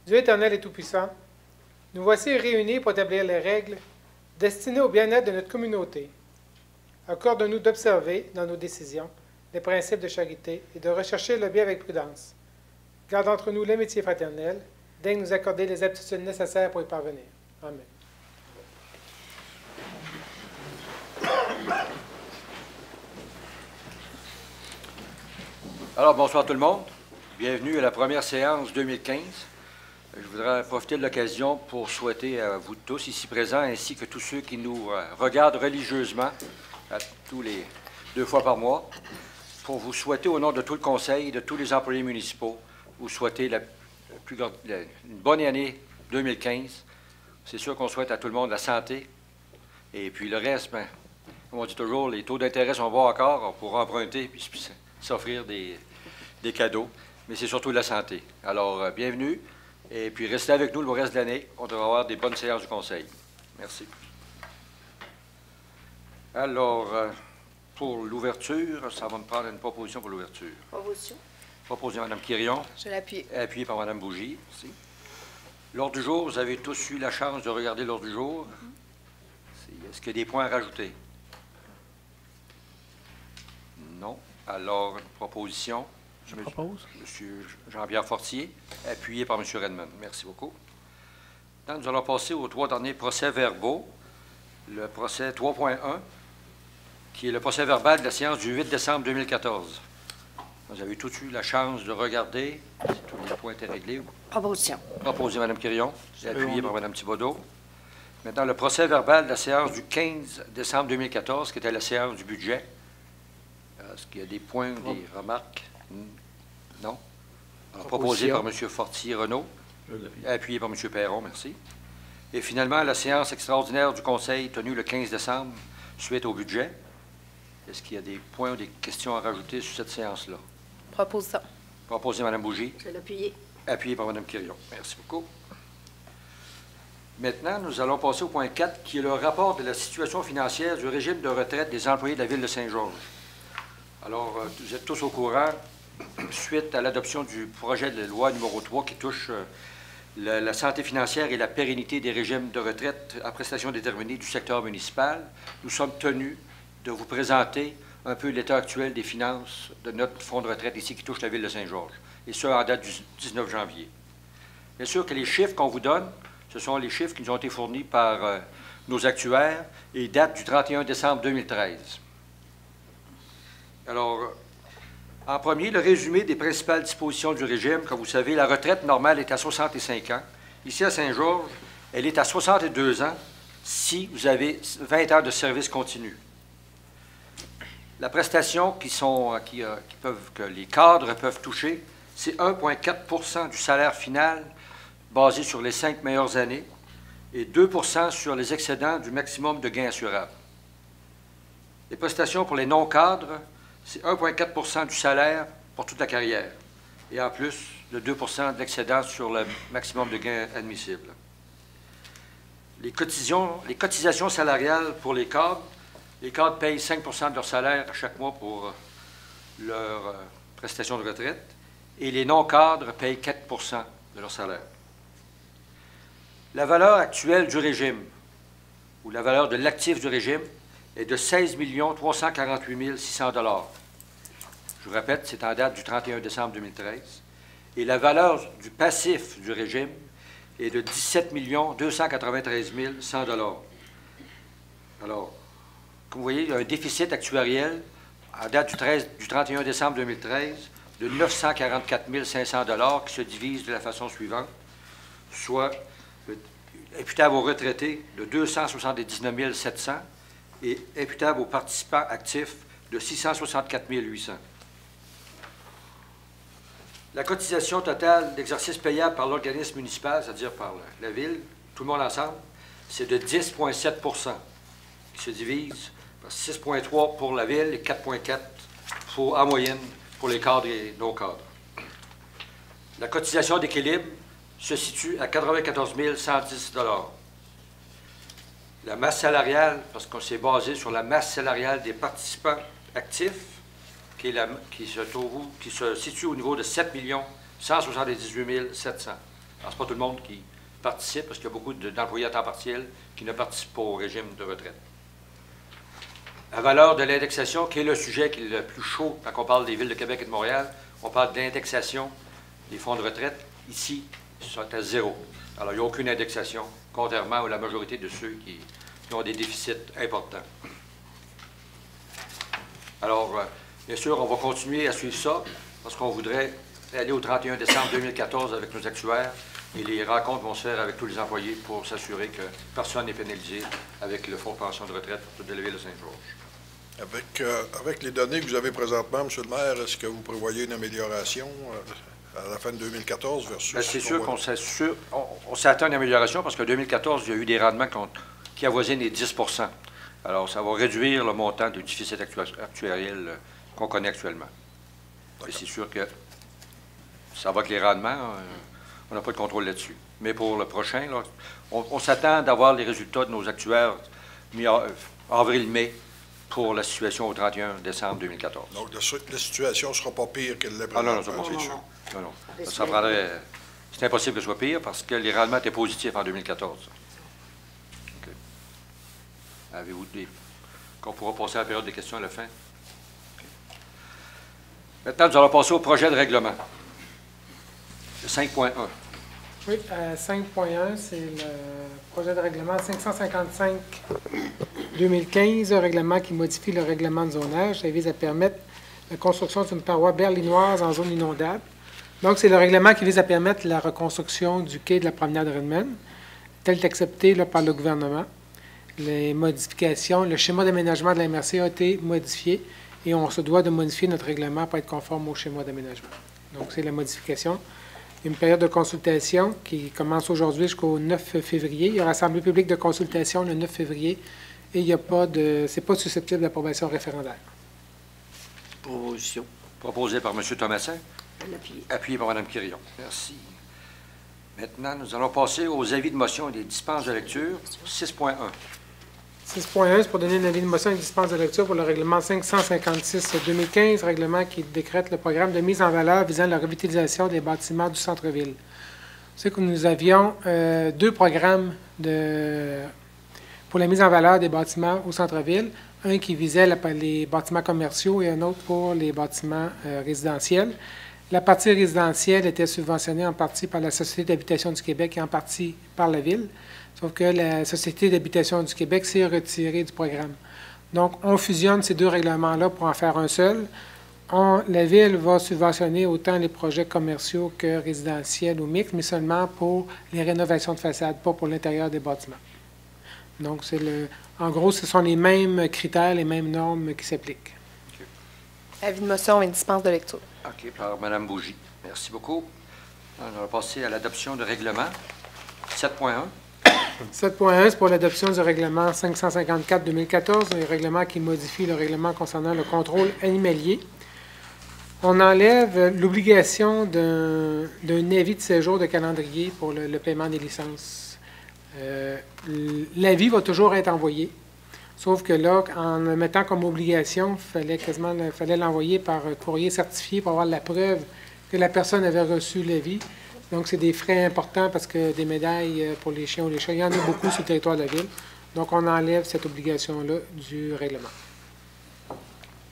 Dieu éternel et tout-puissant, nous voici réunis pour établir les règles destinées au bien-être de notre communauté. Accorde-nous d'observer, dans nos décisions, les principes de charité et de rechercher le bien avec prudence. Garde entre nous l'amitié fraternelle, daigne nous accorder les aptitudes nécessaires pour y parvenir. Amen. Alors, bonsoir tout le monde. Bienvenue à la première séance 2015. Je voudrais profiter de l'occasion pour souhaiter à vous tous ici présents, ainsi que tous ceux qui nous regardent religieusement, tous les 2 fois par mois, pour vous souhaiter au nom de tout le Conseil, de tous les employés municipaux, vous souhaiter une bonne année 2015. C'est sûr qu'on souhaite à tout le monde la santé. Et puis le reste, comme on dit toujours, les taux d'intérêt sont bas encore, on pourra emprunter puis s'offrir des cadeaux. Mais c'est surtout la santé. Alors, bienvenue. Et puis, restez avec nous le reste de l'année. On devrait avoir des bonnes séances du Conseil. Merci. Alors, pour l'ouverture, ça va me prendre une proposition pour l'ouverture. Proposition. Proposition de Mme Quirion. Je l'appuie. Appuyée par Mme Bougie. Merci. L'ordre du jour, vous avez tous eu la chance de regarder l'ordre du jour. Est-ce qu'il y a des points à rajouter? Non. Alors, une proposition. Je propose. M. Jean-Pierre Fortier, appuyé par M. Redmond. Merci beaucoup. Maintenant, nous allons passer aux 3 derniers procès-verbaux. Le procès 3.1, qui est le procès-verbal de la séance du 8 décembre 2014. Vous avez tous eu la chance de regarder. Si tous les points étaient réglés. Proposition. Proposé Mme Quirion, appuyé par Mme Thibodeau. Maintenant, le procès-verbal de la séance du 15 décembre 2014, qui était la séance du budget. Est-ce qu'il y a des points ou des remarques? Non. Alors, proposé par M. Fortier-Renaud, appuyé par M. Perron, merci. Et finalement, la séance extraordinaire du Conseil tenue le 15 décembre, suite au budget. Est-ce qu'il y a des points ou des questions à rajouter sur cette séance-là? Proposition. Proposé Mme Bougie. Je l'appuie. Appuyé par Mme Quirion. Merci beaucoup. Maintenant, nous allons passer au point 4, qui est le rapport de la situation financière du régime de retraite des employés de la Ville de Saint-Georges. Alors, vous êtes tous au courant, suite à l'adoption du projet de loi numéro 3 qui touche la santé financière et la pérennité des régimes de retraite à prestations déterminées du secteur municipal, nous sommes tenus de vous présenter un peu l'état actuel des finances de notre fonds de retraite ici qui touche la Ville de Saint-Georges, et ce, en date du 19 janvier. Bien sûr que les chiffres qu'on vous donne, ce sont les chiffres qui nous ont été fournis par nos actuaires et datent du 31 décembre 2013. Alors, en premier, le résumé des principales dispositions du régime. Comme vous savez, la retraite normale est à 65 ans. Ici, à Saint-Georges, elle est à 62 ans si vous avez 20 heures de service continu. La prestation que les cadres peuvent toucher, c'est 1,4 % du salaire final basé sur les 5 meilleures années et 2 % sur les excédents du maximum de gains assurables. Les prestations pour les non-cadres, c'est 1,4 % du salaire pour toute la carrière, et en plus de 2 % de l'excédent sur le maximum de gains admissibles. Les cotisations salariales pour les cadres payent 5 % de leur salaire chaque mois pour leur prestation de retraite, et les non-cadres payent 4 % de leur salaire. La valeur actuelle du régime, ou la valeur de l'actif du régime, est de 16 348 600 $. Je vous répète, c'est en date du 31 décembre 2013. Et la valeur du passif du régime est de 17 293 100 $. Alors, comme vous voyez, il y a un déficit actuariel en date du 31 décembre 2013 de 944 500 $ qui se divise de la façon suivante, soit imputable aux retraités de 279 700 et imputable aux participants actifs de 664 800. La cotisation totale d'exercice payable par l'organisme municipal, c'est-à-dire par la Ville, tout le monde ensemble, c'est de 10,7 % qui se divise par 6,3 pour la Ville et 4,4 en moyenne pour les cadres et non-cadres. La cotisation d'équilibre se situe à 94 110 $. La masse salariale, parce qu'on s'est basé sur la masse salariale des participants actifs, qui se situe au niveau de 7 178 700. Alors, ce n'est pas tout le monde qui participe, parce qu'il y a beaucoup d'employés à temps partiel qui ne participent pas au régime de retraite. La valeur de l'indexation, qui est le sujet qui est le plus chaud quand on parle des villes de Québec et de Montréal, on parle d'indexation des fonds de retraite. Ici, ils sont à 0. Alors, il n'y a aucune indexation, contrairement à la majorité de ceux qui ont des déficits importants. Alors, bien sûr, on va continuer à suivre ça, parce qu'on voudrait aller au 31 décembre 2014 avec nos actuaires, et les rencontres vont se faire avec tous les employés pour s'assurer que personne n'est pénalisé avec le fonds de pension de retraite de la ville de Saint-Georges. Avec les données que vous avez présentement, M. le maire, est-ce que vous prévoyez une amélioration à la fin de 2014 versus... C'est sûr qu'on s'attend à une amélioration parce qu'en 2014, il y a eu des rendements qui avoisinent les 10 %. Alors, ça va réduire le montant du déficit actuariel qu'on connaît actuellement. Et c'est sûr que ça va avec les rendements, on n'a pas de contrôle là-dessus. Mais pour le prochain, là, on s'attend d'avoir les résultats de nos actuaires avril-mai pour la situation au 31 décembre 2014. Donc, la situation ne sera pas pire qu'elle l'est présentement? présentement, c'est sûr. Non. Ça prendrait... C'est impossible que ce soit pire parce que les rendements étaient positifs en 2014. Okay. Avez-vous des... qu'on pourra passer à la période des questions à la fin? Okay. Maintenant, nous allons passer au projet de règlement. 5.1. Oui, 5.1, c'est le projet de règlement 555-2015, un règlement qui modifie le règlement de zonage. Ça vise à permettre la construction d'une paroi berlinoise en zone inondable. Donc, c'est le règlement qui vise à permettre la reconstruction du quai de la promenade Redmond, tel qu'accepté par le gouvernement. Les modifications, le schéma d'aménagement de la MRC a été modifié et on se doit de modifier notre règlement pour être conforme au schéma d'aménagement. Donc, c'est la modification. Une période de consultation qui commence aujourd'hui jusqu'au 9 février. Il y aura assemblée publique de consultation le 9 février et il n'y a pas de... c'est pas susceptible d'approbation référendaire. Proposition. Proposé par M. Thomasin. Appuyé par Mme Quirion. Merci. Maintenant, nous allons passer aux avis de motion et des dispenses de lecture. 6.1. 6.1, c'est pour donner un avis de motion et dispense de lecture pour le règlement 556-2015, règlement qui décrète le programme de mise en valeur visant la revitalisation des bâtiments du centre-ville. Vous savez que nous avions deux programmes pour la mise en valeur des bâtiments au centre-ville, un qui visait les bâtiments commerciaux et un autre pour les bâtiments résidentiels. La partie résidentielle était subventionnée en partie par la Société d'habitation du Québec et en partie par la Ville. Sauf que la Société d'habitation du Québec s'est retirée du programme. Donc, on fusionne ces deux règlements-là pour en faire un seul. La Ville va subventionner autant les projets commerciaux que résidentiels ou mixtes, mais seulement pour les rénovations de façade, pas pour l'intérieur des bâtiments. Donc, en gros, ce sont les mêmes critères, les mêmes normes qui s'appliquent. Okay. Avis de motion et dispense de lecture. OK, par Mme Bougie. Merci beaucoup. On va passer à l'adoption de règlement. 7.1. 7.1, c'est pour l'adoption du règlement 554-2014, un règlement qui modifie le règlement concernant le contrôle animalier. On enlève l'obligation d'un avis de séjour de calendrier pour le paiement des licences. L'avis va toujours être envoyé, sauf que là, en le mettant comme obligation, il fallait l'envoyer par courrier certifié pour avoir la preuve que la personne avait reçu l'avis. Donc, c'est des frais importants parce que des médailles pour les chiens ou les chats, il y en a beaucoup sur le territoire de la Ville. Donc, on enlève cette obligation-là du règlement.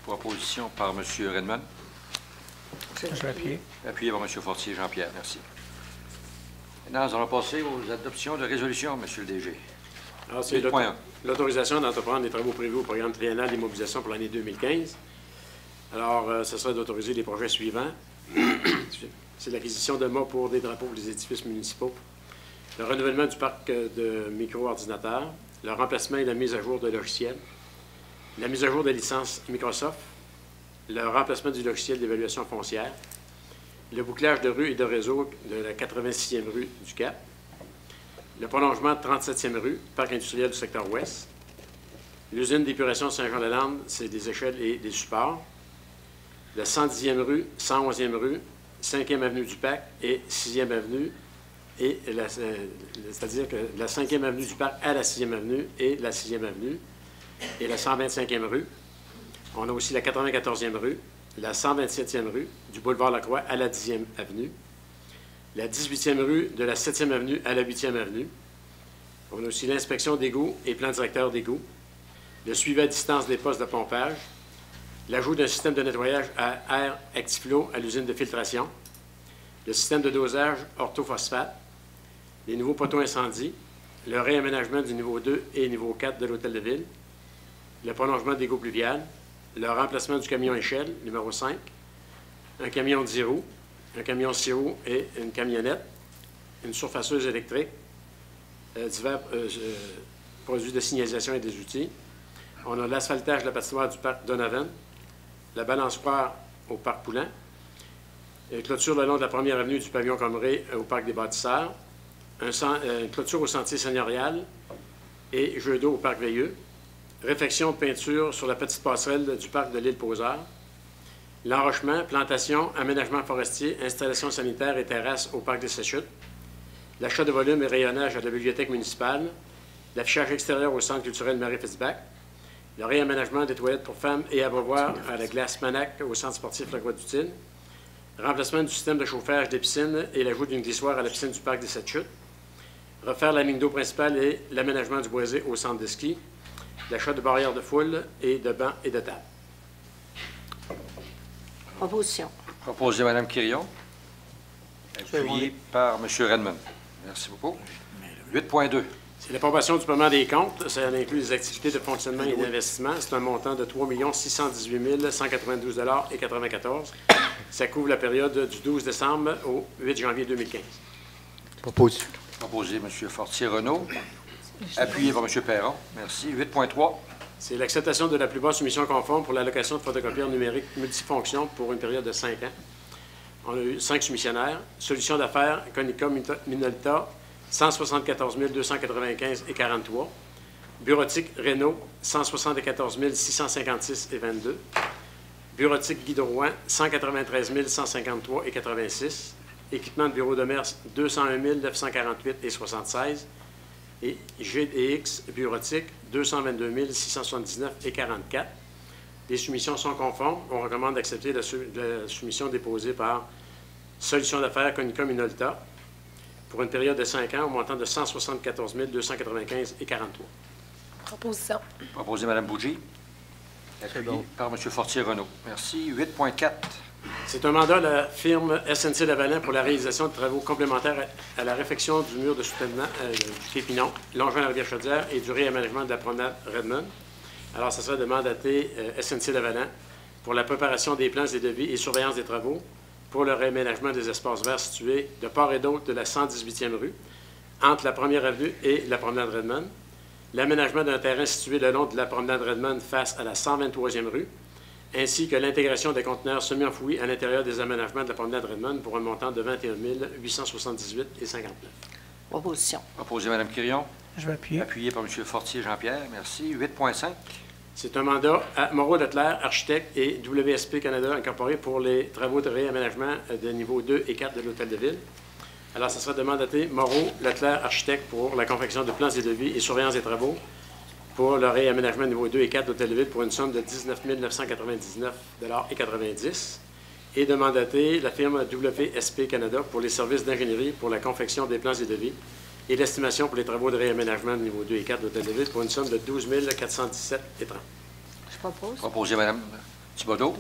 Proposition par M. Redmond. Appuyé par M. Fortier. Jean-Pierre, merci. Maintenant, nous allons passer aux adoptions de résolution, M. le DG. Alors, c'est l'autorisation d'entreprendre des travaux prévus au programme triennal d'immobilisation pour l'année 2015. Alors, ce serait d'autoriser les projets suivants. C'est l'acquisition de mâts pour des drapeaux pour les édifices municipaux, le renouvellement du parc de micro-ordinateurs, le remplacement et la mise à jour de logiciels, la mise à jour de licences Microsoft, le remplacement du logiciel d'évaluation foncière, le bouclage de rues et de réseaux de la 86e rue du Cap, le prolongement de 37e rue, parc industriel du secteur ouest, l'usine d'épuration Saint-Jean-de-Lande, c'est des échelles et des supports, la 110e rue, 111e rue, 5e avenue du Parc et 6e avenue, c'est-à-dire que la 5e avenue du Parc à la 6e avenue et la 6e avenue, et la 125e rue. On a aussi la 94e rue, la 127e rue, du boulevard Lacroix à la 10e avenue, la 18e rue de la 7e avenue à la 8e avenue. On a aussi l'inspection d'égouts et plan directeur d'égouts, le suivi à distance des postes de pompage, l'ajout d'un système de nettoyage à air Actiflo à l'usine de filtration, le système de dosage orthophosphate, les nouveaux poteaux incendies, le réaménagement du niveau 2 et niveau 4 de l'hôtel de ville, le prolongement d'égout pluvial, le remplacement du camion échelle, numéro 5, un camion de 10 roues, un camion 6 roues et une camionnette, une surfaceuse électrique, divers produits de signalisation et des outils. On a l'asphaltage de la patinoire du parc Donovan, la balançoire au parc Poulain, une clôture le long de la première avenue du pavillon Comré au parc des Bâtisseurs, une clôture au sentier seigneurial et jeu d'eau au parc Veilleux, réfection de peinture sur la petite passerelle du parc de l'île Poseur, l'enrochement, plantation, aménagement forestier, installation sanitaire et terrasse au parc des Séchutes, l'achat de volume et rayonnage à la bibliothèque municipale, l'affichage extérieur au centre culturel Marie-Fitzbach, le réaménagement des toilettes pour femmes et abreuvoirs à la glace Manac au centre sportif La Croix-d'Utile, remplacement du système de chauffage des piscines et l'ajout d'une glissoire à la piscine du parc des Sept-Chutes, refaire la ligne d'eau principale et l'aménagement du boisé au centre de ski, l'achat de barrières de foule et de bancs et de tables. Proposition. Proposé Mme Quirion, appuyé par M. Redmond. Merci beaucoup. 8.2. C'est l'approbation du paiement des comptes. Ça inclut les activités de fonctionnement et d'investissement. C'est un montant de 3 618 192,94 $. Ça couvre la période du 12 décembre au 8 janvier 2015. Proposition. Proposé M. Fortier-Renaud, appuyé par M. Perron. Merci. 8.3. C'est l'acceptation de la plus basse soumission conforme pour l'allocation de photocopieurs numériques multifonctions pour une période de 5 ans. On a eu 5 soumissionnaires. Solution d'affaires, Conica Minolta, 174 295,43 $. Bureautique Renault, 174 656,22 $. Bureautique Guy Drouin, 193 153,86 $. Équipement de bureau de commerce, 201 948,76 $. Et GDX Bureautique, 222 679,44 $. Les soumissions sont conformes. On recommande d'accepter la soumission déposée par Solution d'affaires Conica Minolta pour une période de 5 ans au montant de 174 295,43 $. Proposition. Proposé Mme Bougie, appuyé par M. Fortier-Renaud. Merci. 8.4. C'est un mandat de la firme SNC-Lavalin pour la réalisation de travaux complémentaires à la réfection du mur de soutènement du quai Pinon, longeant la rivière Chaudière et du réaménagement de la promenade Redmond. Alors, ce serait de mandater SNC-Lavalin pour la préparation des plans et devis et surveillance des travaux pour le réaménagement des espaces verts situés de part et d'autre de la 118e rue, entre la première avenue et la promenade Redmond, l'aménagement d'un terrain situé le long de la promenade Redmond face à la 123e rue, ainsi que l'intégration des conteneurs semi-enfouis à l'intérieur des aménagements de la promenade Redmond pour un montant de 21 878,59 $. Proposition. Proposé Mme Quirion, Je vais appuyer. appuyé par M. Fortier Jean-Pierre. Merci. 8.5. C'est un mandat à Moreau Leclerc, architecte, et WSP Canada incorporé pour les travaux de réaménagement de niveau 2 et 4 de l'hôtel de ville. Alors, ce sera de mandater Moreau Leclerc, architecte, pour la confection de plans et devis et surveillance des travaux pour le réaménagement niveau 2 et 4 de l'hôtel de ville pour une somme de 19 999,90 $, et de mandater la firme WSP Canada pour les services d'ingénierie pour la confection des plans et devis et l'estimation pour les travaux de réaménagement de niveau 2 et 4 de l'hôtel de ville pour une somme de 12 417,30 $. Je propose. Proposé Mme Thibodeau,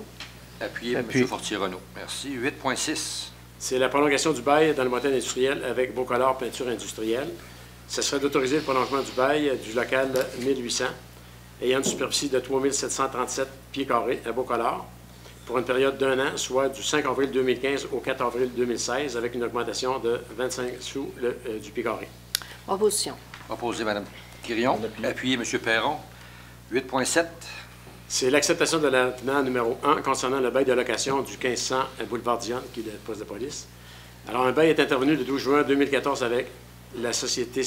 appuyé par M. Fortier-Renaud. Merci. 8.6. C'est la prolongation du bail dans le motel industriel avec Beaucolor Peinture Industrielle. Ce serait d'autoriser le prolongement du bail du local 1800, ayant une superficie de 3 737 pieds carrés à Beaucolor, pour une période d'1 an, soit du 5 avril 2015 au 4 avril 2016, avec une augmentation de 25 sous du pied carré. Proposition. Proposé Mme Quirion, appuyé M. Perron. 8.7. C'est l'acceptation de l'avenant numéro 1 concernant le bail de location du 1500 boulevard Dionne, qui est le poste de police. Alors, un bail est intervenu le 12 juin 2014 avec la Société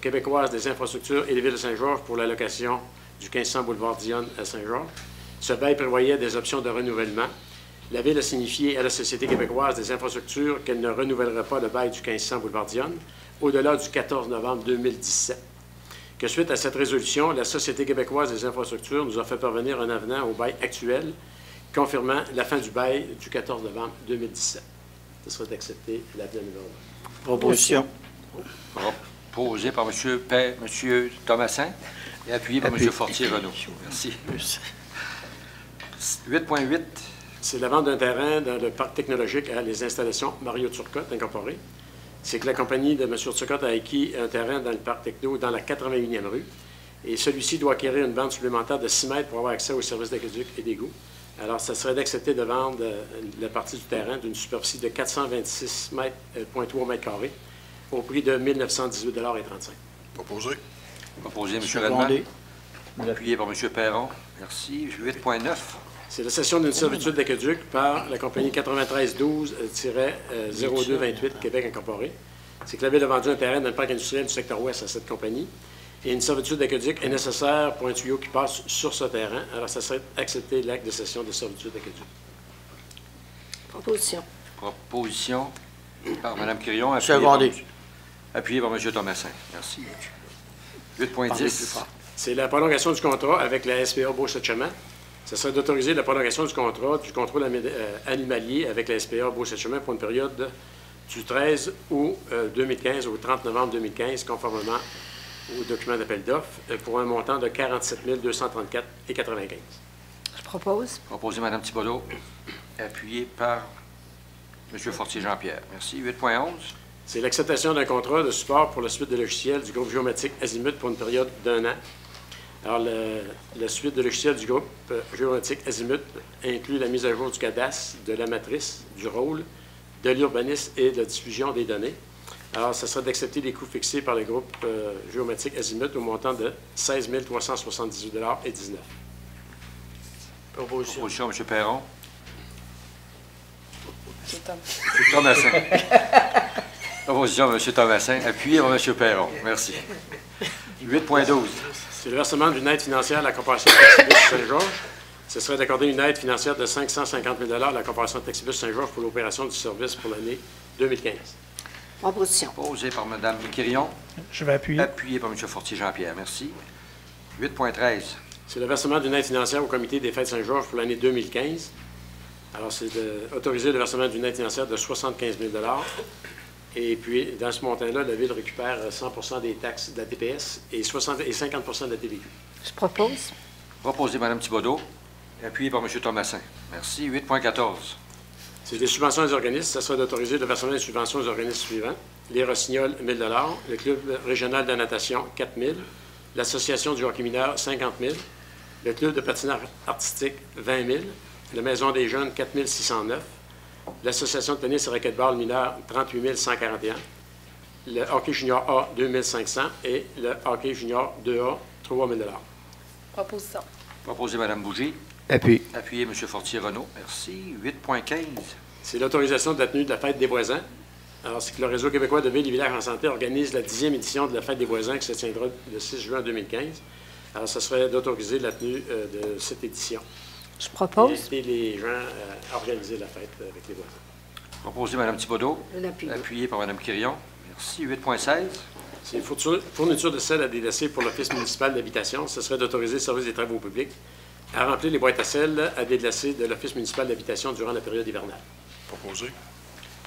québécoise des infrastructures et les villes de Saint-Georges pour la location du 1500 boulevard Dionne à Saint-Georges. Ce bail prévoyait des options de renouvellement. La Ville a signifié à la Société québécoise des infrastructures qu'elle ne renouvellerait pas le bail du 1500 boulevard Dionne au-delà du 14 novembre 2017. Que suite à cette résolution, la Société québécoise des infrastructures nous a fait parvenir un avenant au bail actuel, confirmant la fin du bail du 14 novembre 2017. Ce serait d'accepter l'avenant numéro 1. Proposition. Proposé par M. Thomassin et appuyé par M. Fortier-Renaud. Merci. 8.8. C'est la vente d'un terrain dans le parc technologique à les installations Mario Turcotte incorporé. C'est que la compagnie de M. Turcotte a acquis un terrain dans le parc techno dans la 81e rue. Et celui-ci doit acquérir une bande supplémentaire de 6 mètres pour avoir accès aux services d'aqueduc et d'égout. Alors, ça serait d'accepter de vendre la partie du terrain d'une superficie de 426,3 mètres carrés au prix de 1 918,35 $. Proposé. Proposé, M. Redman. Appuyé par M. Perron. Merci. 8.9. C'est la cession d'une servitude d'aqueduc par la compagnie 9312-0228 Québec Incorporé. C'est que la Ville a vendu un terrain dans le parc industriel du secteur ouest à cette compagnie. Et une servitude d'aqueduc est nécessaire pour un tuyau qui passe sur ce terrain. Alors, ça serait accepter l'acte de cession de servitude d'aqueduc. Proposition. Proposition par Mme Quirion. Appuyé par M. Thomassin. Merci. 8.10. C'est la prolongation du contrat avec la SPA Beau-Sept-Chemin. Ce serait d'autoriser la prolongation du contrôle animalier avec la SPA Beau-Sept-Chemin pour une période du 13 août 2015 au 30 novembre 2015, conformément au document d'appel d'offres, pour un montant de 47 234,95 $. Je propose. Proposé Mme Thibodeau. Appuyé par M. Fortier-Jean-Pierre. Merci. 8.11. C'est l'acceptation d'un contrat de support pour la suite de logiciels du groupe Géomatique Azimut pour une période d'1 an. Alors, la suite de logiciels du groupe Géomatique Azimut inclut la mise à jour du cadastre, de la matrice, du rôle, de l'urbanisme et de la diffusion des données. Alors, ça serait d'accepter les coûts fixés par le groupe Géomatique Azimut au montant de 16 378,19 $. Proposition, M. Perron. C'est Tom. M. Thomassin. Proposition, M. Thomassin. Appuyé par M. Perron. Merci. 8.12. C'est le versement d'une aide financière à la Corporation Taxibus Saint-Georges. Ce serait d'accorder une aide financière de 550 000 $ à la Corporation Taxibus Saint-Georges pour l'opération du service pour l'année 2015. Proposition. Proposé par Mme Quirion. Je vais appuyer. Appuyé par M. Fortier-Jean-Pierre. Merci. 8.13. C'est le versement d'une aide financière au Comité des Fêtes Saint-Georges pour l'année 2015. Alors, c'est d'autoriser le versement d'une aide financière de 75 000 $. Et puis, dans ce montant-là, la Ville récupère 100 des taxes de la TPS et 50 de la TVQ. Je propose. Proposé Mme Thibodeau. Appuyé par M. Thomassin. Merci. 8.14. C'est des subventions aux organismes. Ça serait d'autoriser le versement des subventions aux organismes suivants. Les Rossignols, 1 000 $. Le Club régional de natation, 4 000 $. L'Association du hockey mineur, 50 000 $. Le Club de patinage artistique, 20 000 $. La Maison des jeunes, 4 609 $. L'Association de tennis et racquetball mineur, 38 141 $. Le hockey junior A, 2 500 $ et le hockey junior 2A, 3 000 $. Proposition. Proposé Mme Bougie. Appuyé. Appuyé M. Fortier-Renaud. Merci. 8.15. C'est l'autorisation de la tenue de la Fête des voisins. Alors, c'est que le Réseau québécois de villes et villages en santé organise la 10e édition de la Fête des voisins qui se tiendra le 6 juin 2015. Alors, ça serait d'autoriser la tenue de cette édition. Je propose. Et les gens à organiser la fête avec les voisins. Proposé Mme Thibodeau. Je l'appuie. Appuyé par Mme Quirion. Merci. 8.16. C'est fourniture de sel à délacer pour l'Office municipal d'habitation. Ce serait d'autoriser le service des travaux publics à remplir les boîtes à sel à délacer de l'Office municipal d'habitation durant la période hivernale. Proposé.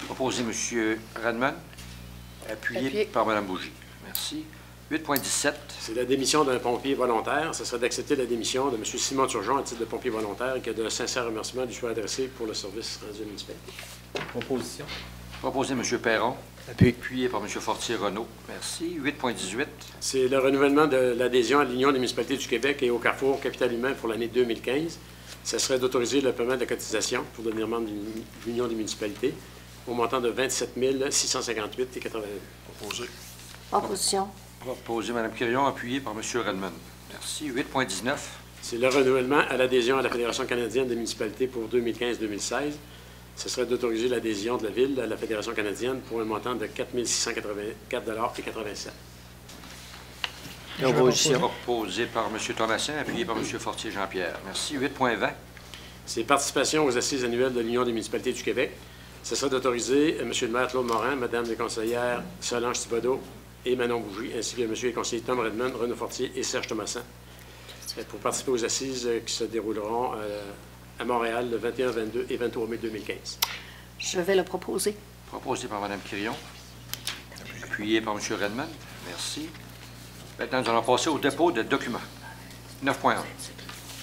Proposé M. Radman. Appuyé par Mme Bougie. Merci. 8.17. C'est la démission d'un pompier volontaire. Ce serait d'accepter la démission de M. Simon Turgeon à titre de pompier volontaire et que de sincères remerciements lui soient adressés pour le service rendu municipal. Proposition. Proposé M. Perron. Appuyé par M. Fortier-Renaud. Merci. 8.18. C'est le renouvellement de l'adhésion à l'Union des municipalités du Québec et au Carrefour Capital Humain pour l'année 2015. Ce serait d'autoriser le paiement de la cotisation pour devenir membre de l'Union des municipalités au montant de 27 658,80 $. Proposé. Proposition. Proposé Mme Quirion. Appuyé par M. Redman. Merci. 8.19. C'est le renouvellement à l'adhésion à la Fédération canadienne des municipalités pour 2015-2016. Ce serait d'autoriser l'adhésion de la Ville à la Fédération canadienne pour un montant de 4 684,87 $. Proposé par M. Thomassin, appuyé par M. Fortier-Jean-Pierre. Merci. 8.20. C'est participation aux assises annuelles de l'Union des municipalités du Québec. Ce serait d'autoriser M. le maire Claude Morin, Mme les conseillères Solange Thibodeau et Manon Bougie, ainsi que M. les conseillers Tom Redmond, Renaud Fortier et Serge Thomassin, pour participer aux assises qui se dérouleront à Montréal le 21, 22 et 23 mai 2015. Je vais le proposer. Proposé par Mme Quirion. Appuyé par M. Redmond. Merci. Maintenant, nous allons passer au dépôt de documents. 9.1.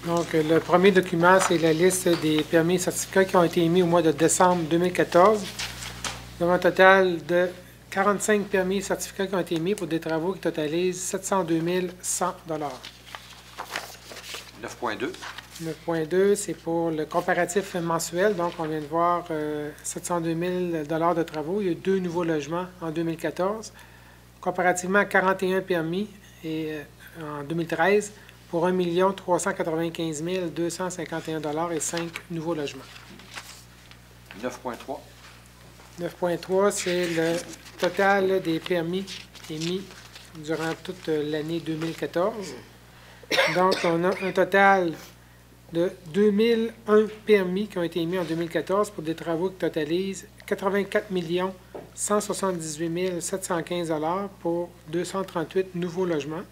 Donc, le premier document, c'est la liste des permis et certificats qui ont été émis au mois de décembre 2014. Nous avons un total de 45 permis et certificats qui ont été émis pour des travaux qui totalisent 702 100 9.2. 9.2, c'est pour le comparatif mensuel. Donc, on vient de voir 702 000 de travaux. Il y a eu 2 nouveaux logements en 2014, comparativement à 41 permis en 2013 pour 1 395 251 et 5 nouveaux logements. 9.3. 9.3, c'est le total des permis émis durant toute l'année 2014. Donc, on a un total de 2001 permis qui ont été émis en 2014 pour des travaux qui totalisent 84 178 715 pour 238 nouveaux logements.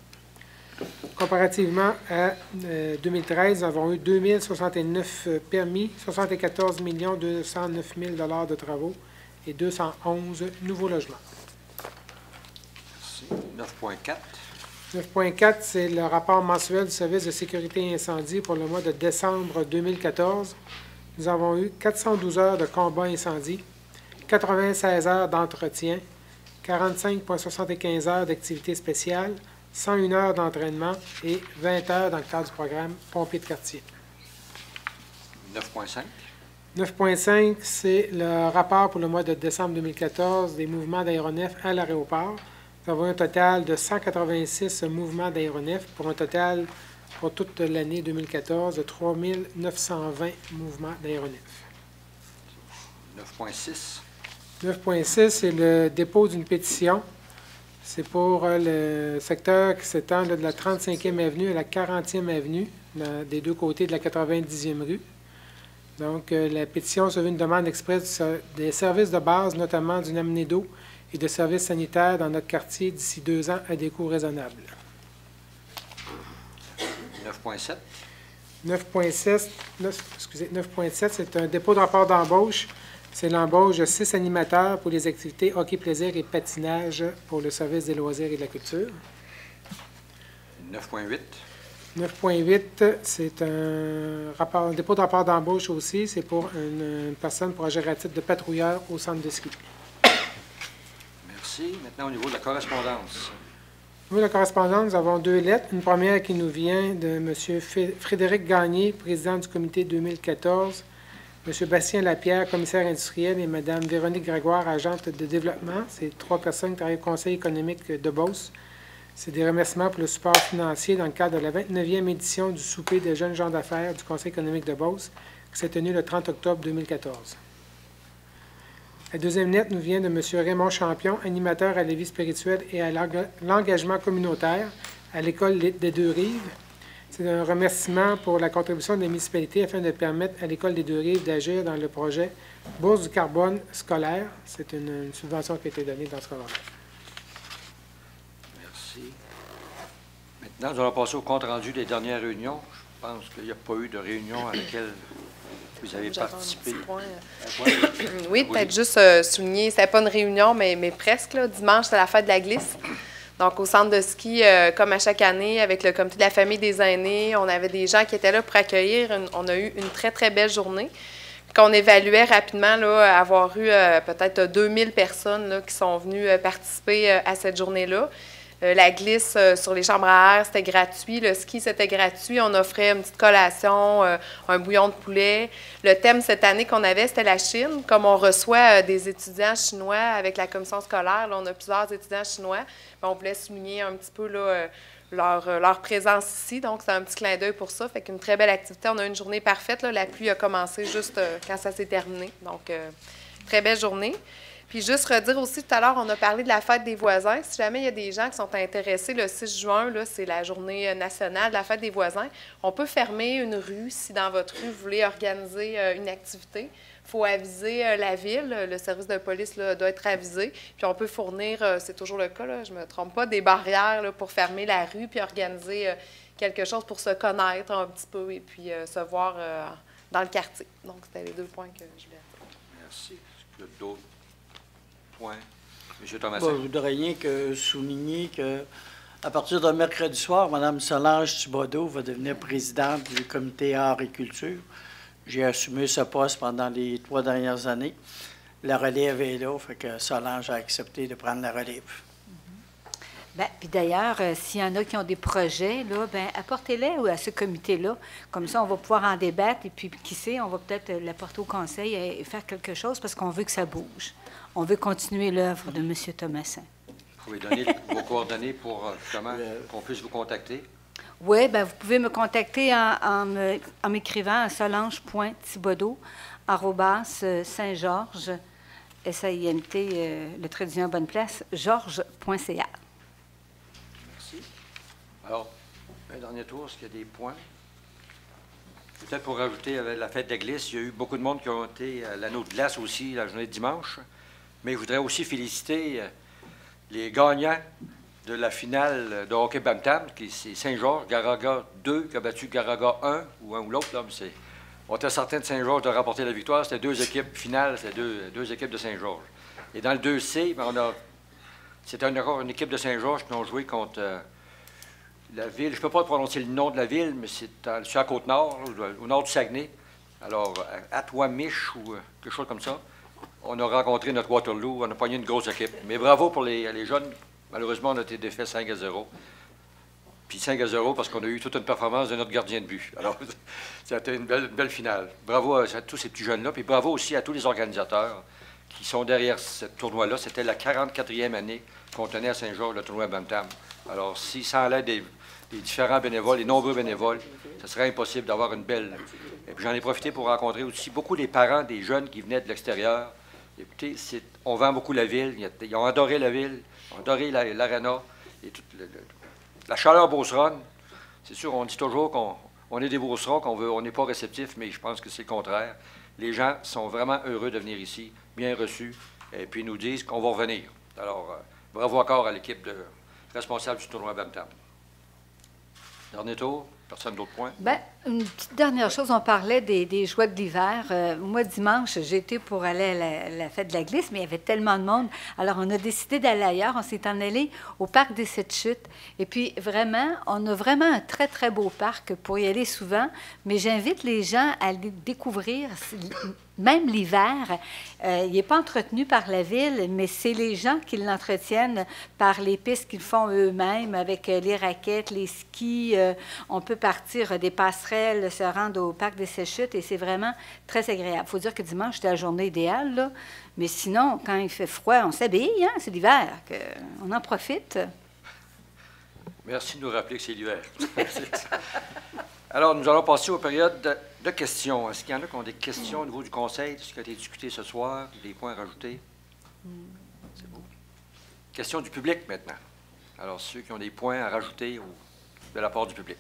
Comparativement à 2013, nous avons eu 2069 permis, 74 209 000 de travaux et 211 nouveaux logements. Merci. 9.4. 9.4, c'est le rapport mensuel du service de sécurité et incendie pour le mois de décembre 2014. Nous avons eu 412 heures de combat incendie, 96 heures d'entretien, 45,75 heures d'activité spéciale, 101 heures d'entraînement et 20 heures dans le cadre du programme Pompiers de quartier. 9.5. 9.5, c'est le rapport pour le mois de décembre 2014 des mouvements d'aéronefs à l'aéroport. Nous avons un total de 186 mouvements d'aéronefs pour un total pour toute l'année 2014 de 3 920 mouvements d'aéronefs. 9.6. 9.6, c'est le dépôt d'une pétition. C'est pour le secteur qui s'étend de la 35e avenue à la 40e avenue, des deux côtés de la 90e rue. Donc, la pétition se veut une demande expresse des services de base, notamment d'une amenée d'eau et de services sanitaires dans notre quartier d'ici 2 ans à des coûts raisonnables. 9.7. 9.7, c'est un dépôt de rapport d'embauche. C'est l'embauche de 6 animateurs pour les activités hockey plaisir et patinage pour le service des loisirs et de la culture. 9.8. 9.8, c'est un dépôt de rapport d'embauche aussi. C'est pour une personne pour agir à titre de patrouilleur au centre de ski. Merci. Maintenant, au niveau de la correspondance. Au niveau de la correspondance, nous avons 2 lettres. Une première qui nous vient de M. Frédéric Gagné, président du comité 2014, M. Bastien Lapierre, commissaire industriel, et Mme Véronique Grégoire, agente de développement. C'est 3 personnes qui travaillent au Conseil économique de Beauce. C'est des remerciements pour le support financier dans le cadre de la 29e édition du souper des jeunes gens d'affaires du Conseil économique de Beauce, qui s'est tenu le 30 octobre 2014. La deuxième lettre nous vient de M. Raymond Champion, animateur à la vie spirituelle et à l'engagement communautaire à l'École des Deux-Rives. C'est un remerciement pour la contribution des municipalités afin de permettre à l'École des Deux-Rives d'agir dans le projet Bourse du carbone scolaire. C'est une subvention qui a été donnée dans ce cadre-là. Merci. Maintenant, nous allons passer au compte-rendu des dernières réunions. Je pense qu'il n'y a pas eu de réunion à laquelle vous avez participé. Un petit point. Oui, peut-être juste souligner, c'était pas une réunion, mais presque. Là. Dimanche, c'était la fête de la glisse. Donc, au centre de ski, comme à chaque année, avec le comité de la famille des aînés, on avait des gens qui étaient là pour accueillir. On a eu une très, très belle journée. Qu'on évaluait rapidement là, avoir eu peut-être 2000 personnes là, qui sont venues participer à cette journée-là. La glisse sur les chambres à air, c'était gratuit. Le ski, c'était gratuit. On offrait une petite collation, un bouillon de poulet. Le thème cette année qu'on avait, c'était la Chine. Comme on reçoit des étudiants chinois avec la commission scolaire, là, on a plusieurs étudiants chinois. On voulait souligner un petit peu là, leur présence ici. Donc, c'est un petit clin d'œil pour ça. Fait qu'une très belle activité. On a eu une journée parfaite. Là. La pluie a commencé juste quand ça s'est terminé. Donc, très belle journée. Puis juste redire aussi, tout à l'heure, on a parlé de la fête des voisins. Si jamais il y a des gens qui sont intéressés, le 6 juin, là, c'est la journée nationale de la fête des voisins. On peut fermer une rue si dans votre rue, vous voulez organiser une activité. Il faut aviser la ville. Le service de police là, doit être avisé. Puis on peut fournir, c'est toujours le cas, là, je ne me trompe pas, des barrières là, pour fermer la rue puis organiser quelque chose pour se connaître un petit peu et puis se voir dans le quartier. Donc, c'était les 2 points que je voulais dire. Merci. Est-ce qu'il y a d'autres points? M. Thomas. Bon, je voudrais rien que souligner que à partir de mercredi soir, Mme Solange Thibodeau va devenir présidente du comité Art et Culture. J'ai assumé ce poste pendant les 3 dernières années. La relève est là, fait que Solange a accepté de prendre la relève. Bien, puis d'ailleurs, s'il y en a qui ont des projets, là, bien, apportez-les à ce comité-là. Comme ça, on va pouvoir en débattre et puis, qui sait, on va peut-être l'apporter au conseil et faire quelque chose parce qu'on veut que ça bouge. On veut continuer l'œuvre de M. Thomasin. Vous pouvez donner vos coordonnées pour justement qu'on puisse vous contacter? Oui, bien, vous pouvez me contacter en m'écrivant à solange.thibodeau@saint-georges, S-A-I-N-T, le trait d'union bonne place, georges.ca. Merci. Alors, un dernier tour, est-ce qu'il y a des points? Peut-être pour rajouter avec la fête de la glisse, il y a eu beaucoup de monde qui ont été à l'anneau de glace aussi la journée de dimanche. Mais je voudrais aussi féliciter les gagnants de la finale de hockey Bantam, qui c'est Saint-Georges, Garaga 2, qui a battu Garaga 1, ou un ou l'autre, là, mais on était certain de Saint-Georges de remporter la victoire. C'était 2 équipes finales, c'était deux équipes de Saint-Georges. Et dans le 2C, c'était encore une équipe de Saint-Georges qui ont joué contre la ville. Je ne peux pas prononcer le nom de la ville, mais c'est sur la Côte-Nord, au nord du Saguenay. Alors, à Toimiche ou quelque chose comme ça. On a rencontré notre Waterloo, on a pogné une grosse équipe. Mais bravo pour les jeunes. Malheureusement, on a été défait 5-0. Puis 5-0 parce qu'on a eu toute une performance de notre gardien de but. Alors, c'était une belle finale. Bravo à tous ces petits jeunes-là. Puis bravo aussi à tous les organisateurs qui sont derrière ce tournoi-là. C'était la 44e année qu'on tenait à Saint-Georges, le tournoi Bantam. Alors, si sans l'aide des différents bénévoles, les nombreux bénévoles, ce serait impossible d'avoir une belle... Et puis j'en ai profité pour rencontrer aussi beaucoup des parents des jeunes qui venaient de l'extérieur. Écoutez, on vend beaucoup la ville. Ils ont adoré la ville, ils ont adoré l'aréna. Et toute la chaleur beauceronne, c'est sûr, on dit toujours qu'on est des beaucerons, on n'est pas réceptif, mais je pense que c'est le contraire. Les gens sont vraiment heureux de venir ici, bien reçus, et puis ils nous disent qu'on va revenir. Alors, bravo encore à l'équipe responsable du tournoi Bantam. Dernier tour. Personne d'autre point? Bien, une petite dernière chose, on parlait des joies de l'hiver. Moi, dimanche, j'ai été pour aller à la fête de la glisse, mais il y avait tellement de monde. Alors, on a décidé d'aller ailleurs. On s'est en allé au parc des Sept Chutes. Et puis, vraiment, on a vraiment un très, très beau parc pour y aller souvent. Mais j'invite les gens à le découvrir, même l'hiver. Il n'est pas entretenu par la ville, mais c'est les gens qui l'entretiennent par les pistes qu'ils font eux-mêmes, avec les raquettes, les skis. On peut partir des passerelles, se rendre au parc des Sept Chutes, et c'est vraiment très agréable. Il faut dire que dimanche, c'était la journée idéale, là. Mais sinon, quand il fait froid, on s'habille, hein? C'est l'hiver, on en profite. Merci de nous rappeler que c'est l'hiver. Alors, nous allons passer aux périodes de questions. Est-ce qu'il y en a qui ont des questions au niveau du conseil, de ce qui a été discuté ce soir, des points à rajouter? C'est beau. Questions du public maintenant. Alors, ceux qui ont des points à rajouter de la part du public.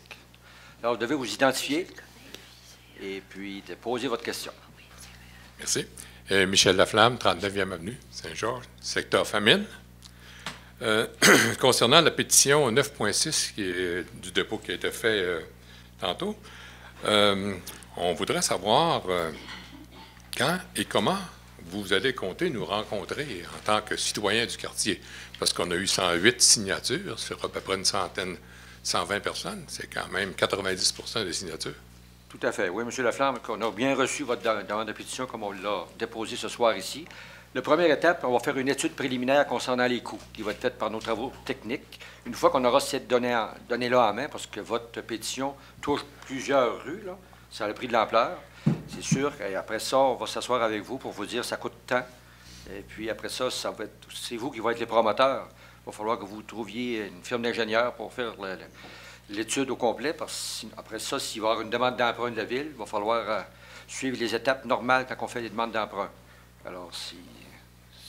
Alors, vous devez vous identifier et puis de poser votre question. Merci. Michel Laflamme, 39e avenue, Saint-Georges, secteur famine. Concernant la pétition 9.6 du dépôt qui a été fait tantôt, on voudrait savoir quand et comment vous allez compter nous rencontrer en tant que citoyens du quartier. Parce qu'on a eu 108 signatures sur à peu près une centaine, 120 personnes. C'est quand même 90 % des signatures. Tout à fait. Oui, M. Laflamme, on a bien reçu votre demande de pétition comme on l'a déposée ce soir ici. La première étape, on va faire une étude préliminaire concernant les coûts qui va être faite par nos travaux techniques. Une fois qu'on aura cette donnée-là en main, parce que votre pétition touche plusieurs rues, là, ça a le prix de l'ampleur, c'est sûr qu'après ça, on va s'asseoir avec vous pour vous dire ça coûte tant. Et puis après ça, c'est vous qui va être les promoteurs. Il va falloir que vous trouviez une firme d'ingénieurs pour faire l'étude au complet, parce qu'après ça, s'il va y avoir une demande d'emprunt de la ville, il va falloir suivre les étapes normales quand on fait les demandes d'emprunt. Alors,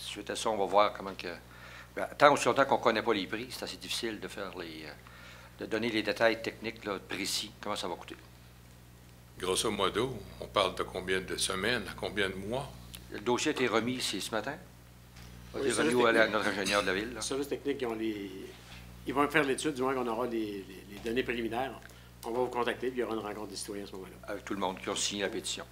suite à ça, on va voir comment que... Bien, tant aussi longtemps qu'on ne connaît pas les prix, c'est assez difficile de faire de donner les détails techniques là, précis, comment ça va coûter. Grosso modo, on parle de combien de semaines, à combien de mois? Le dossier a été remis ici ce matin. Il a Oui, été remis à notre ingénieur de la ville. Les services techniques, ils vont faire l'étude, du moins qu'on aura les données préliminaires. On va vous contacter, puis il y aura une rencontre des citoyens à ce moment-là. Avec tout le monde qui a signé la pétition.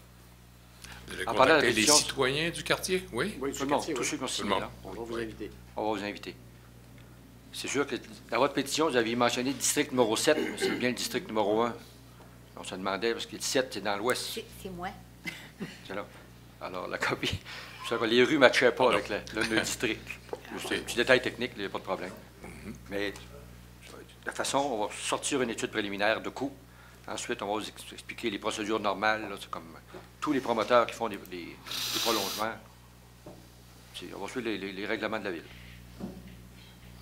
Vous allez En parlant de la contacter les pétition- citoyens du quartier, oui? Oui, Tout le monde, tous ceux qui ont signé, là. On va vous inviter. On va vous inviter. C'est sûr que dans votre pétition, vous aviez mentionné le district numéro 7, mais c'est bien le district numéro 1. On se demandait, parce que le 7, c'est dans l'ouest. C'est moi. C'est là. Alors, la copie. C'est que les rues ne matchaient pas avec le district. C'est un petit détail technique, il n'y a pas de problème. Mais de toute façon, on va sortir une étude préliminaire de coût. Ensuite, on va vous expliquer les procédures normales. C'est comme tous les promoteurs qui font des prolongements. On va suivre les règlements de la ville.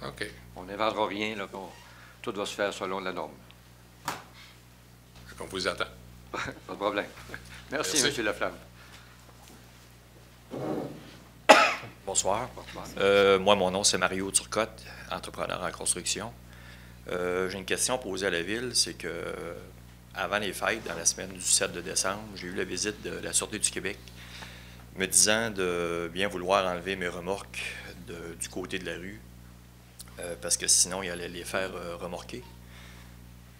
OK. On n'inventera rien. Là, tout va se faire selon la norme. On vous attend. Pas de problème. Merci, Merci. M. Laflamme. Bonsoir. Bonsoir. Moi, mon nom, c'est Mario Turcotte, entrepreneur en construction. J'ai une question à poser à la Ville, c'est que avant les fêtes, dans la semaine du 7 de décembre, j'ai eu la visite de la Sûreté du Québec me disant de bien vouloir enlever mes remorques du côté de la rue parce que sinon, il allait les faire remorquer.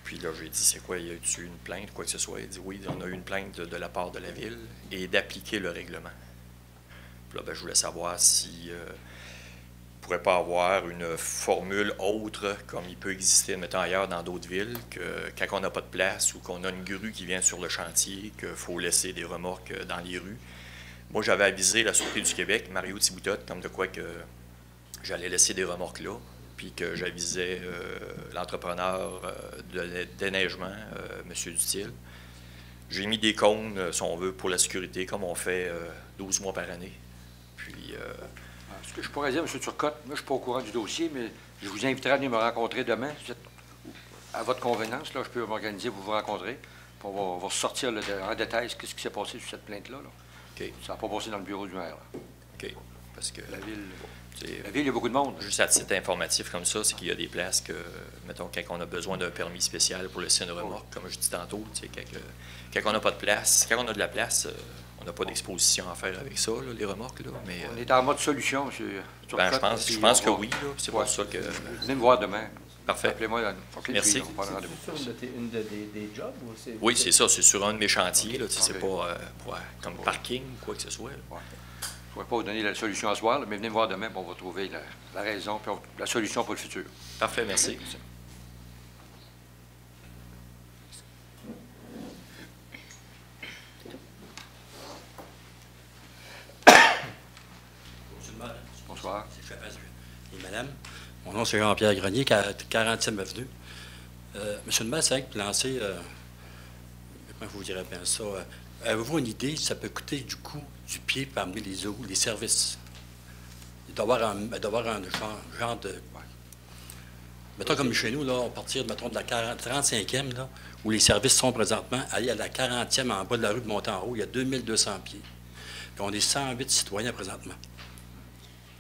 Puis là, j'ai dit, c'est quoi, y a-t-il une plainte, quoi que ce soit? Il dit, oui, on a eu une plainte de la part de la Ville et d'appliquer le règlement. Puis là, ben, je voulais savoir si ne pourrait pas avoir une formule autre, comme il peut exister, mettons, ailleurs dans d'autres villes, que quand on n'a pas de place ou qu'on a une grue qui vient sur le chantier, qu'il faut laisser des remorques dans les rues. Moi, j'avais avisé la Sûreté du Québec, Mario Thiboutot, comme de quoi que j'allais laisser des remorques là, puis que j'avisais l'entrepreneur de déneigement, M. Dutil. J'ai mis des cônes, si on veut, pour la sécurité, comme on fait 12 mois par année. Puis... Ce que je pourrais dire, M. Turcotte, moi, je ne suis pas au courant du dossier, mais je vous inviterai à venir me rencontrer demain. À votre convenance, là, je peux m'organiser pour vous rencontrer. Puis on va sortir là, en détail ce qui s'est passé sur cette plainte-là. Là. OK. Ça n'a pas passé dans le bureau du maire. Là. OK. Parce que la ville, il y a beaucoup de monde. Juste à titre informatif comme ça, c'est qu'il y a des places que, mettons, quand on a besoin d'un permis spécial pour laisser une remorque, comme je dis tantôt, quand on n'a pas de place, quand on a de la place, on n'a pas d'exposition à faire avec ça, là, les remorques. Là, mais, on est en mode solution, M. Ben, je pense que oui. C'est pour ça que... Venez me voir demain. Parfait. Appelez-moi. Merci. C'est sur une des jobs? Ou c'est... Oui, c'est ça. C'est sur un de mes chantiers. Là, c'est pas comme parking ou quoi que ce soit. Ouais. Je ne pourrais pas vous donner la solution à ce soir, là, mais venez me voir demain, on va trouver la raison et la solution pour le futur. Parfait, merci. Bonsoir. Et madame, mon nom c'est Jean-Pierre Grenier, 40e avenue. Monsieur le maire, c'est vrai que lancer, comment vous direz bien ça, avez-vous une idée, ça peut coûter du coût du pied parmi les services? Il doit y avoir un genre de... Mettons comme chez nous, là, on partir, mettons, de la 35e, là, où les services sont présentement, aller à la 40e en bas de la rue de monter en haut, il y a 2200 pieds. Puis on est 108 citoyens présentement.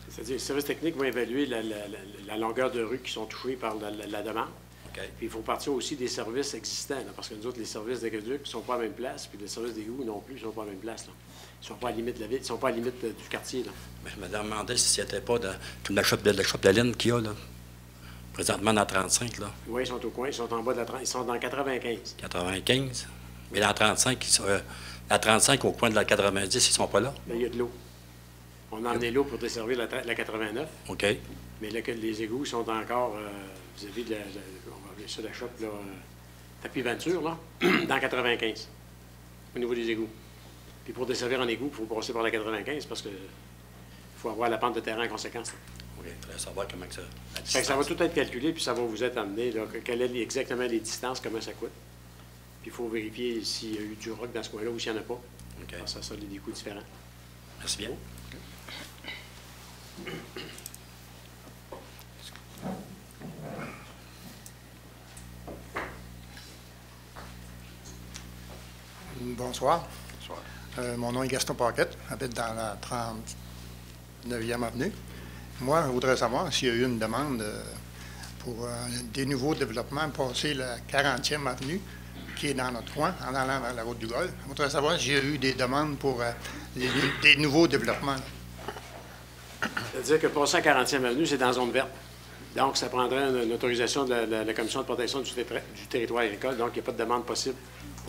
C'est-à-dire, les services techniques vont évaluer la longueur de rue qui sont touchés par la demande. Okay. Puis il faut partir aussi des services existants, là, parce que nous autres, les services d'aqueduc ne sont pas à la même place, puis les services d'égout non plus ne sont pas à la même place. Là. Ils ne sont pas à la limite de la ville, ils ne sont pas à la limite du quartier. Là. Mais je me demandais s'il n'y avait pas comme la shop de laine qu'il y a, là, présentement dans 35, là. Oui, ils sont au coin, ils sont en bas de la 30, ils sont dans 95. 95. Mais dans 35, la 35 au coin de la 90, ils ne sont pas là. Là, il y a de l'eau. On a emmené l'eau pour desservir la 89. OK. Mais là, les égouts sont encore vis-à-vis de on va appeler ça la shop, là, tapis Venture, là, dans 95, au niveau des égouts. Puis pour desservir en égout, il faut passer par la 95 parce qu'il faut avoir la pente de terrain en conséquence. OK, il faudrait savoir comment que ça... Ça va tout être calculé, puis ça va vous être amené, là, quelles sont exactement les distances, comment ça coûte. Puis il faut vérifier s'il y a eu du roc dans ce coin-là ou s'il n'y en a pas. OK. Alors, ça a des coûts différents. Merci bien. Bonsoir. Bonsoir. Mon nom est Gaston Paquette, j'habite dans la 39e avenue. Moi, je voudrais savoir s'il y a eu une demande pour des nouveaux développements, passer la 40e avenue, qui est dans notre coin, en allant vers la route du Golfe. Je voudrais savoir s'il y a eu des demandes pour des nouveaux développements. C'est-à-dire que passer à 40e avenue, c'est dans la zone verte. Donc, ça prendrait une autorisation de la Commission de protection du territoire agricole. Donc, il n'y a pas de demande possible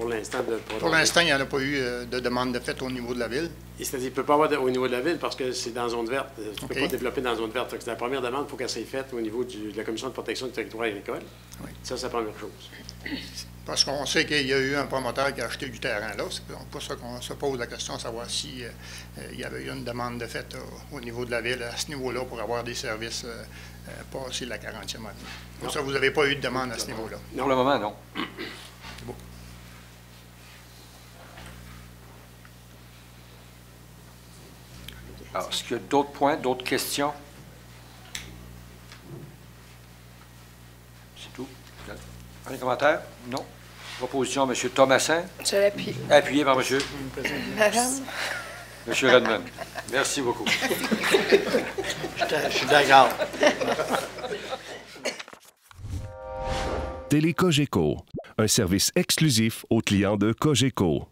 pour l'instant de Pour l'instant, il n'y en a pas eu de demande de fait au niveau de la ville. Et c'est-à-dire qu'il ne peut pas avoir au niveau de la ville parce que c'est dans zone verte. Tu ne peux OK. pas développer dans zone verte. C'est la première demande, il faut qu'elle soit faite au niveau de la Commission de protection du territoire agricole. Oui. Ça, c'est la première chose. Parce qu'on sait qu'il y a eu un promoteur qui a acheté du terrain là. C'est pour ça qu'on se pose la question de savoir si il y avait eu une demande de fait au niveau de la ville à ce niveau-là pour avoir des services passés la 40e année. Pour ça, vous n'avez pas eu de demande à ce niveau-là. Pour le moment, non. C'est beau. Alors, est-ce qu'il y a d'autres points, d'autres questions? C'est tout? Un commentaire? Non. Proposition, M. Thomasin. Je l'appuie. Appuyé par M. Madame? M. Redmond. Merci beaucoup. Je suis d'accord. Télé Cogeco, un service exclusif aux clients de Cogeco.